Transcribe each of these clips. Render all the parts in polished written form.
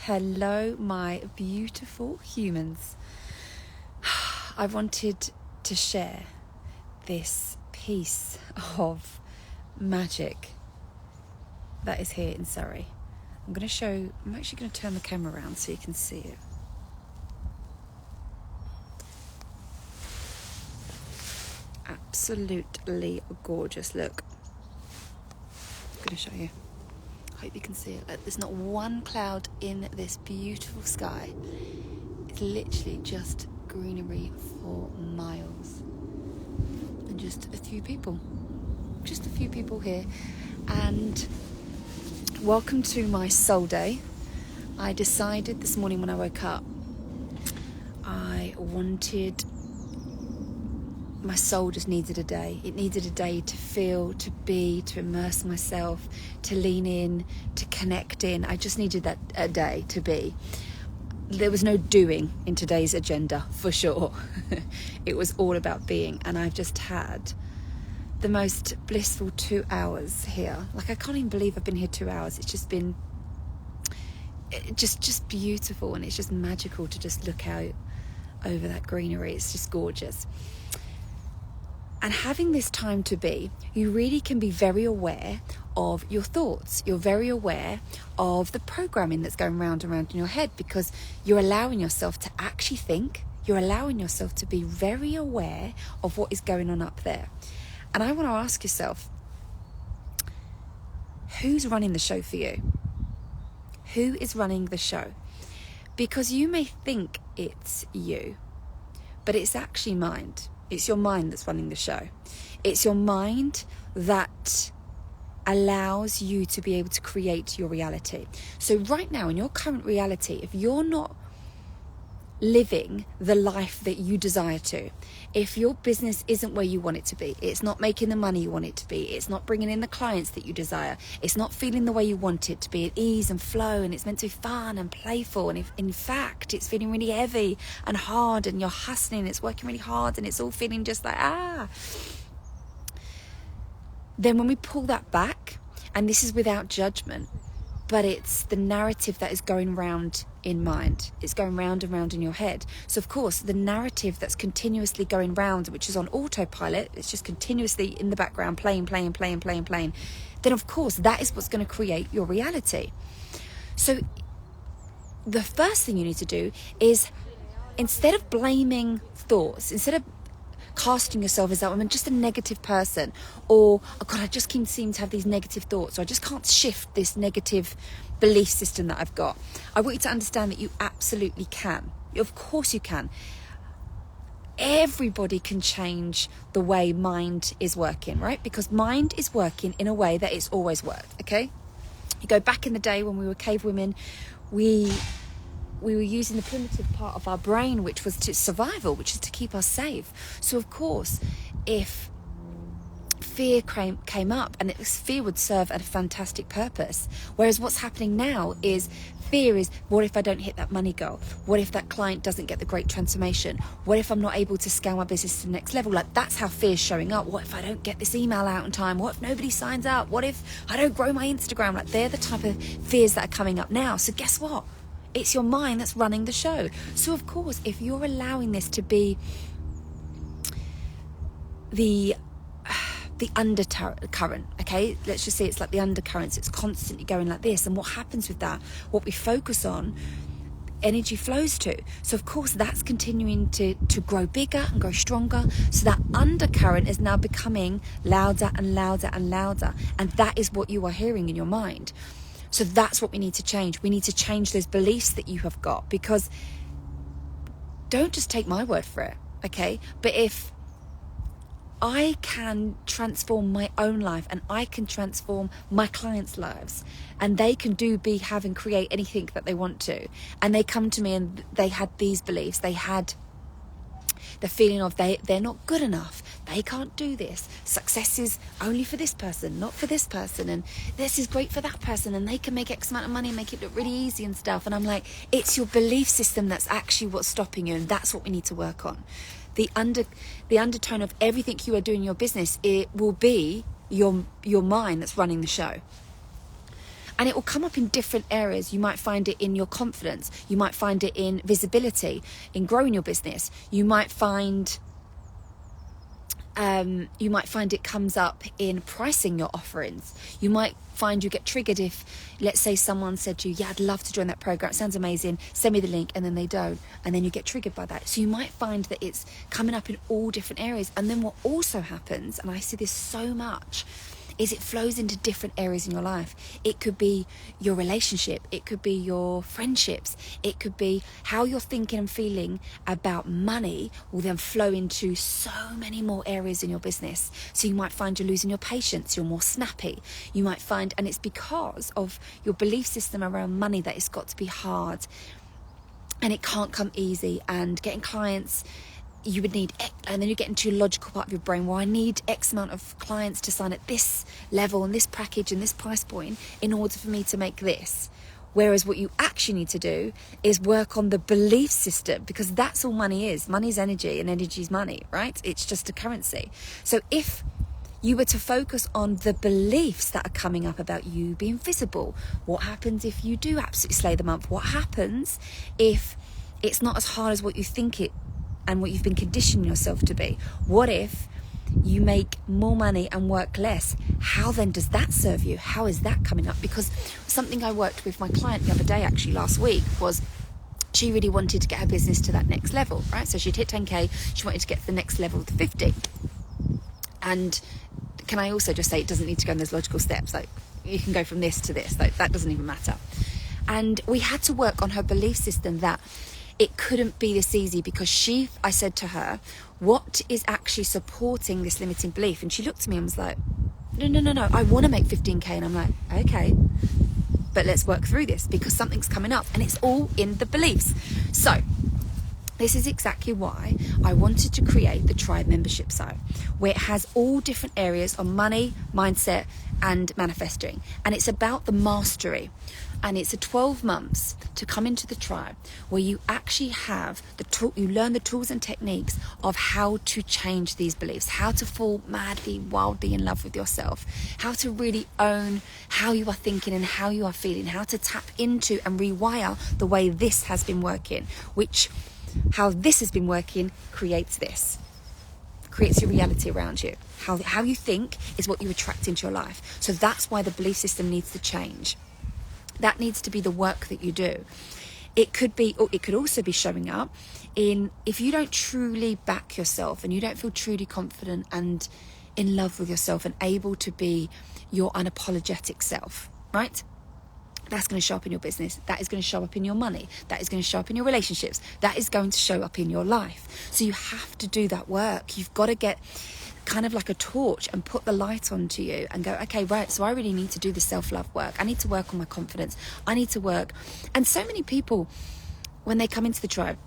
Hello, my beautiful humans. I wanted to share this piece of magic that is here in Surrey. I'm actually going to turn the camera around so you can see it. Absolutely gorgeous. Look, I'm going to show you. Hope you can see it. There's not one cloud in this beautiful sky. It's literally just greenery for miles. And just a few people here. And welcome to my soul day. I decided this morning when I woke up, I wanted, my soul just needed a day. It needed a day to feel, to be, to immerse myself, to lean in, to connect in. I just needed that a day to be. There was no doing in today's agenda, for sure. It was all about being. And I've just had the most blissful 2 hours here. Like, I can't even believe I've been here 2 hours. It's just been just beautiful, and it's just magical to just look out over that greenery. It's just gorgeous. And having this time to be, you really can be very aware of your thoughts. You're very aware of the programming that's going round and round in your head, because you're allowing yourself to actually think. You're allowing yourself to be very aware of what is going on up there. And I want to ask yourself, who's running the show for you? Who is running the show? Because you may think it's you, but it's actually mind. It's your mind that's running the show. It's your mind that allows you to be able to create your reality. So right now, in your current reality, if you're not living the life that you desire to, if your business isn't where you want it to be, it's not making the money you want it to be, it's not bringing in the clients that you desire, it's not feeling the way you want it to be, at ease and flow, and it's meant to be fun and playful, and if in fact it's feeling really heavy and hard, and you're hustling, it's working really hard, and it's all feeling just like then when we pull that back, and this is without judgment, but it's the narrative that is going round in mind. It's going round and round in your head. So of course, the narrative that's continuously going round, which is on autopilot, it's just continuously in the background, playing. Then of course, that is what's going to create your reality. So the first thing you need to do is, instead of blaming thoughts, instead of casting yourself as that I'm just a negative person, or oh God, I just seem to have these negative thoughts, or I just can't shift this negative belief system that I've got. I want you to understand that you absolutely can. Of course you can. Everybody can change the way mind is working, right? Because mind is working in a way that it's always worked, okay? You go back in the day when we were cave women, we were using the primitive part of our brain, which was to survival, which is to keep us safe. So of course, if fear came up, and fear would serve a fantastic purpose. Whereas what's happening now is, fear is, what if I don't hit that money goal? What if that client doesn't get the great transformation? What if I'm not able to scale my business to the next level? Like, that's how fear's showing up. What if I don't get this email out in time? What if nobody signs up? What if I don't grow my Instagram? Like, they're the type of fears that are coming up now. So guess what? It's your mind that's running the show. So of course, if you're allowing this to be the undercurrent, okay? Let's just say it's like the undercurrents. It's constantly going like this. And what happens with that? What we focus on, energy flows to. So of course, that's continuing to grow bigger and grow stronger. So that undercurrent is now becoming louder and louder and louder. And that is what you are hearing in your mind. So that's what we need to change. We need to change those beliefs that you have got, because don't just take my word for it, okay? But if I can transform my own life, and I can transform my clients' lives, and they can have and create anything that they want to, and they come to me and they had these beliefs, they had the feeling of they're not good enough, they can't do this, success is only for this person, not for this person, and this is great for that person, and they can make X amount of money and make it look really easy and stuff. And I'm like, it's your belief system that's actually what's stopping you, and that's what we need to work on. The undertone of everything you are doing in your business, it will be your mind that's running the show. And it will come up in different areas. You might find it in your confidence. You might find it in visibility, in growing your business. You might find it comes up in pricing your offerings. You might find you get triggered if, let's say, someone said to you, yeah, I'd love to join that program, it sounds amazing, send me the link, and then they don't, and then you get triggered by that. So you might find that it's coming up in all different areas. And then what also happens, and I see this so much, is it flows into different areas in your life. It could be your relationship, it could be your friendships, it could be how you're thinking and feeling about money will then flow into so many more areas in your business. So you might find you're losing your patience, you're more snappy. You might find, and it's because of your belief system around money, that it's got to be hard and it can't come easy, and getting clients, you would need, and then you get into your logical part of your brain, well, I need X amount of clients to sign at this level and this package and this price point in order for me to make this. Whereas what you actually need to do is work on the belief system, because that's all money is. Money is energy, and energy is money, right? It's just a currency. So if you were to focus on the beliefs that are coming up about you being visible, what happens if you do absolutely slay the month? What happens if it's not as hard as what you think it and what you've been conditioning yourself to be? What if you make more money and work less? How then does that serve you? How is that coming up? Because something I worked with my client the other day, actually last week, was she really wanted to get her business to that next level, right? So she'd hit 10K, she wanted to get to the next level of the 50. And can I also just say, it doesn't need to go in those logical steps. Like, you can go from this to this, like that doesn't even matter. And we had to work on her belief system that it couldn't be this easy, because I said to her, what is actually supporting this limiting belief? And she looked at me and was like, no, I want to make 15K. And I'm like, okay, but let's work through this, because something's coming up, and it's all in the beliefs. So this is exactly why I wanted to create the Tribe membership site, where it has all different areas on money, mindset, and manifesting. And it's about the mastery. And it's a 12 months to come into the tribe, where you actually have you learn the tools and techniques of how to change these beliefs, how to fall madly, wildly in love with yourself, how to really own how you are thinking and how you are feeling, how to tap into and rewire the way this has been working, how this has been working creates your reality around you. How you think is what you attract into your life. So that's why the belief system needs to change. That needs to be the work that you do. It could also be showing up in, if you don't truly back yourself and you don't feel truly confident and in love with yourself and able to be your unapologetic self, right? That's going to show up in your business. That is going to show up in your money. That is going to show up in your relationships. That is going to show up in your life. So you have to do that work. You've got to get kind of like a torch and put the light onto you and go, okay, right, so I really need to do the self-love work. I need to work on my confidence. I need to work. And so many people, when they come into the tribe,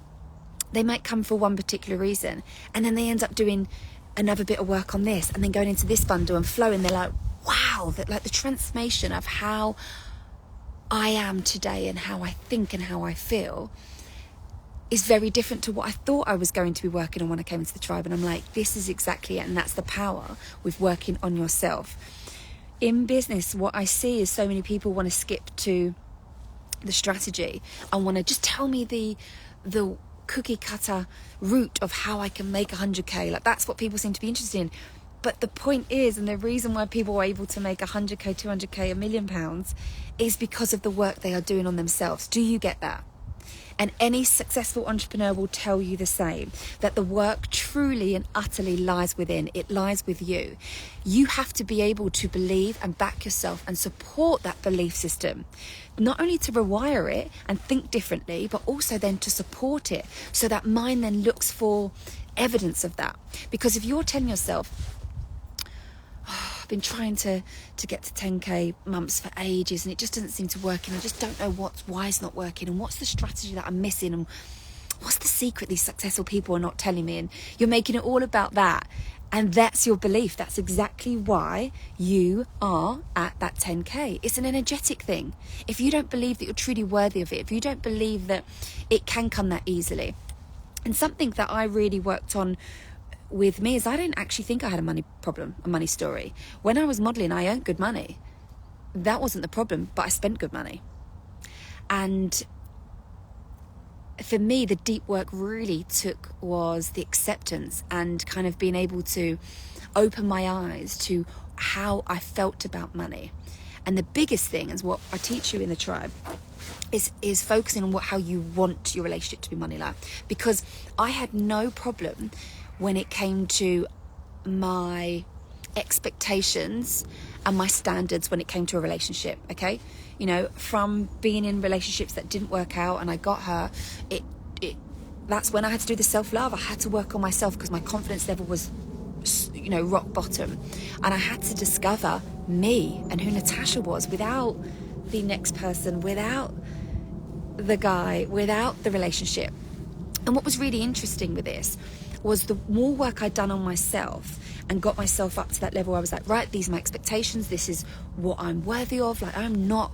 they might come for one particular reason, and then they end up doing another bit of work on this, and then going into this bundle and flowing. They're like, wow, that like the transformation of how I am today and how I think and how I feel is very different to what I thought I was going to be working on when I came into the tribe. And I'm like, this is exactly it. And that's the power with working on yourself. In business, what I see is so many people want to skip to the strategy and want to just tell me the cookie cutter route of how I can make 100K. Like, that's what people seem to be interested in. But the point is, and the reason why people are able to make 100K, 200K, £1 million is because of the work they are doing on themselves. Do you get that? And any successful entrepreneur will tell you the same, that the work truly and utterly lies within. It lies with you. You have to be able to believe and back yourself and support that belief system, not only to rewire it and think differently, but also then to support it, so that mind then looks for evidence of that. Because if you're telling yourself, I've been trying to get to 10K months for ages and it just doesn't seem to work, and I just don't know why it's not working, and what's the strategy that I'm missing, and what's the secret these successful people are not telling me, and you're making it all about that, and that's your belief. That's exactly why you are at that 10K. It's an energetic thing. If you don't believe that you're truly worthy of it, if you don't believe that it can come that easily, and something that I really worked on with me is I didn't actually think I had a money problem, a money story. When I was modeling, I earned good money. that wasn't the problem, but I spent good money. And for me, the deep work really was the acceptance and kind of being able to open my eyes to how I felt about money. And the biggest thing is what I teach you in the tribe is focusing on how you want your relationship to be money like. Because I had no problem when it came to my expectations and my standards when it came to a relationship, okay? You know, from being in relationships that didn't work out and I got her, that's when I had to do the self-love. I had to work on myself because my confidence level was, you know, rock bottom. And I had to discover me and who Natasha was without the next person, without the guy, without the relationship. And what was really interesting with this was the more work I'd done on myself and got myself up to that level, I was like, right, these are my expectations. This is what I'm worthy of. Like, I'm not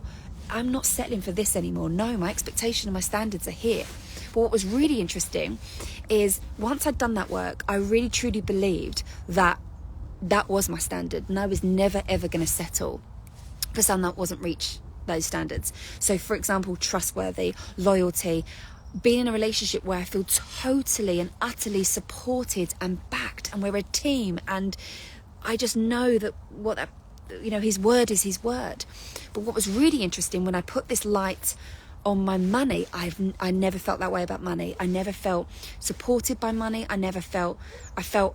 settling for this anymore. No, my expectation and my standards are here. But what was really interesting is once I'd done that work, I really truly believed that that was my standard, and I was never ever going to settle for someone that wasn't reach those standards. So for example, trustworthy, loyalty, being in a relationship where I feel totally and utterly supported and backed, and we're a team, and I just know that his word is his word. But what was really interesting, when I put this light on my money, I never felt that way about money. I never felt supported by money. I felt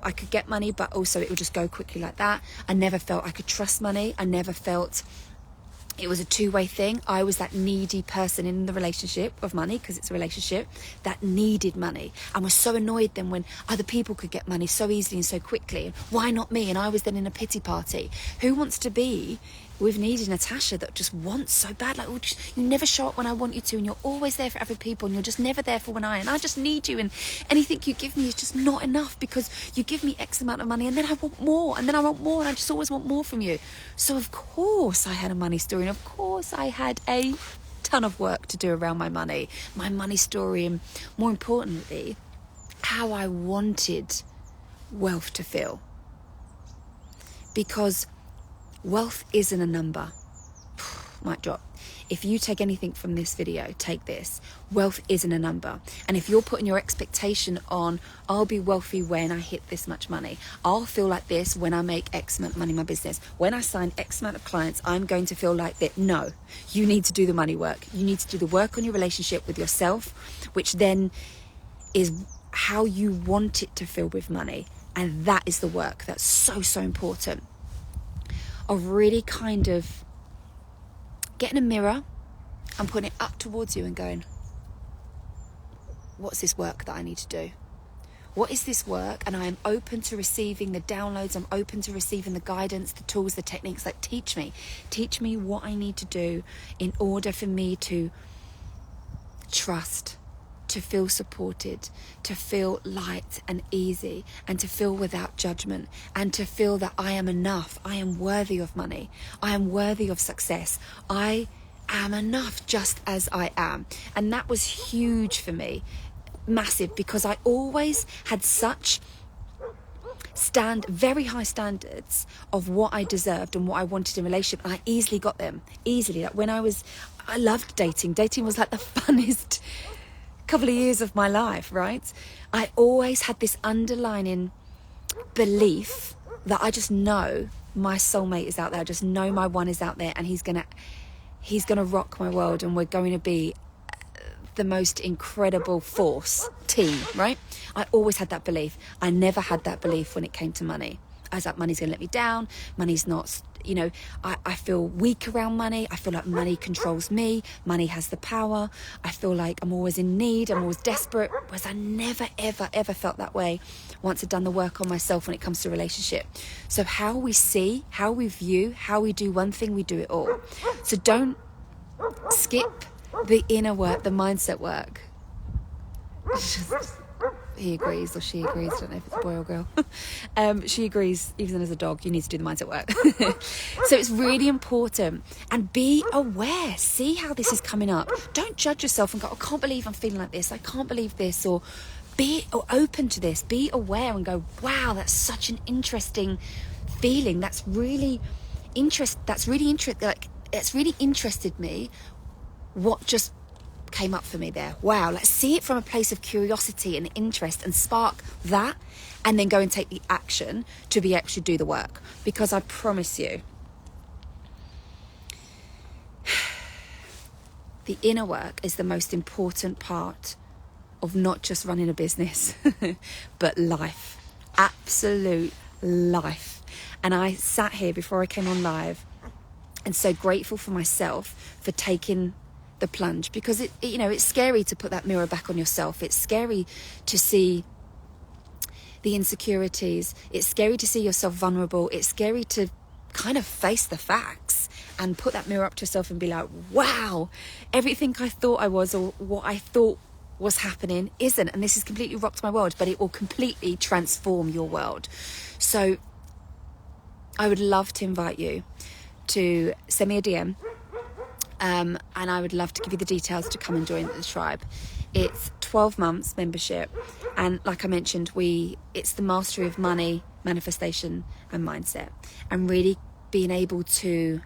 I could get money, but also it would just go quickly like that. I never felt I could trust money. I never felt it was a two-way thing. I was that needy person in the relationship of money, because it's a relationship, that needed money and was so annoyed then when other people could get money so easily and so quickly. Why not me? And I was then in a pity party. Who wants to be with needy Natasha that just wants so bad? Like, you never show up when I want you to, and you're always there for other people, and you're just never there for and I just need you, and anything you give me is just not enough because you give me X amount of money, and then I want more, and then I want more, and I just always want more from you. So of course I had a money story, and of course I had a ton of work to do around my money story, and more importantly, how I wanted wealth to feel. Because wealth isn't a number. Mic drop. If you take anything from this video, take this. Wealth isn't a number. And if you're putting your expectation on, I'll be wealthy when I hit this much money, I'll feel like this when I make X amount of money in my business, when I sign X amount of clients, I'm going to feel like that. No, you need to do the money work. You need to do the work on your relationship with yourself, which then is how you want it to feel with money. And that is the work that's so, so important. Of really kind of getting a mirror and putting it up towards you and going, what's this work that I need to do? What is this work? And I am open to receiving the downloads. I'm open to receiving the guidance, the tools, the techniques. Like, teach me what I need to do in order for me to trust, to feel supported, to feel light and easy, and to feel without judgment, and to feel that I am enough. I am worthy of money. I am worthy of success. I am enough just as I am. And that was huge for me, massive, because I always had such very high standards of what I deserved and what I wanted in a relationship, and I easily got them. Like when I loved dating. Dating was like the funnest couple of years of my life, right? I always had this underlining belief that I just know my soulmate is out there. I just know my one is out there, and he's gonna rock my world, and we're going to be the most incredible team, right? I always had that belief. I never had that belief when it came to money. I was like, money's gonna let me down. Money's not, I feel weak around money. I feel like money controls me. Money has the power. I feel like I'm always in need. I'm always desperate. Whereas I never, ever, ever felt that way once I'd done the work on myself when it comes to a relationship. So how we see, how we view, how we do one thing, we do it all. So don't skip the inner work, the mindset work. He agrees, or she agrees. I don't know if it's a boy or girl. She agrees, even as a dog, you need to do the mindset work. So it's really important. And be aware. See how this is coming up. Don't judge yourself and go, I can't believe I'm feeling like this. I can't believe this. Or be open to this. Be aware and go, wow, that's such an interesting feeling. That's really interesting. Like, it's really interested me what just came up for me there. Wow, let's see it from a place of curiosity and interest and spark that, and then go and take the action to be able to do the work. Because I promise you, the inner work is the most important part of not just running a business, but life. Absolute life. And I sat here before I came on live and so grateful for myself for taking the plunge, because it's scary to put that mirror back on yourself. It's scary to see the insecurities. It's scary to see yourself vulnerable. It's scary to kind of face the facts and put that mirror up to yourself and be like, wow, everything I thought I was, or what I thought was happening, isn't. And this has completely rocked my world, but it will completely transform your world. So I would love to invite you to send me a DM, and I would love to give you the details to come and join the tribe. It's 12 months membership, and like I mentioned, it's the mastery of money, manifestation and mindset, and really being able to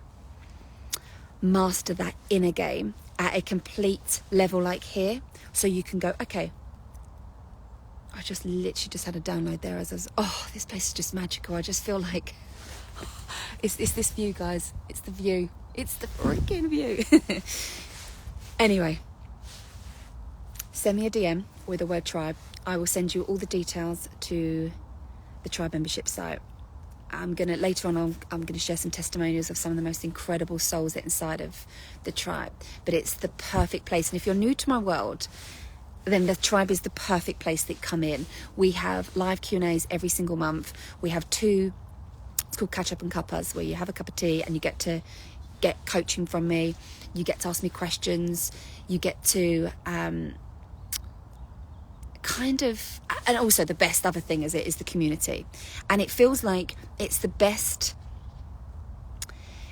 master that inner game at a complete level like here. So you can go, okay, I just literally just had a download there as I was, this place is just magical. I just feel like it's this view, guys. It's the view. It's the freaking view. Anyway, send me a DM with the word tribe. I will send you all the details to the tribe membership site. Later on, I'm gonna share some testimonials of some of the most incredible souls that inside of the tribe. But it's the perfect place. And if you're new to my world, then the tribe is the perfect place that come in. We have live Q&As every single month. We have 2, it's called Catch Up and Cuppas, where you have a cup of tea and you get to get coaching from me. You get to ask me questions. You get to and also the best other thing is the community. And it feels like it's the best,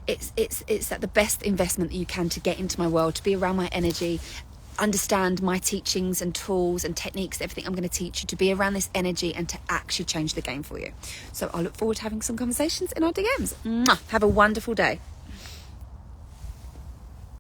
it's like the best investment that you can to get into my world, to be around my energy, understand my teachings and tools and techniques, everything I'm going to teach you, to be around this energy and to actually change the game for you. So I look forward to having some conversations in our DMs. Mwah! Have a wonderful day.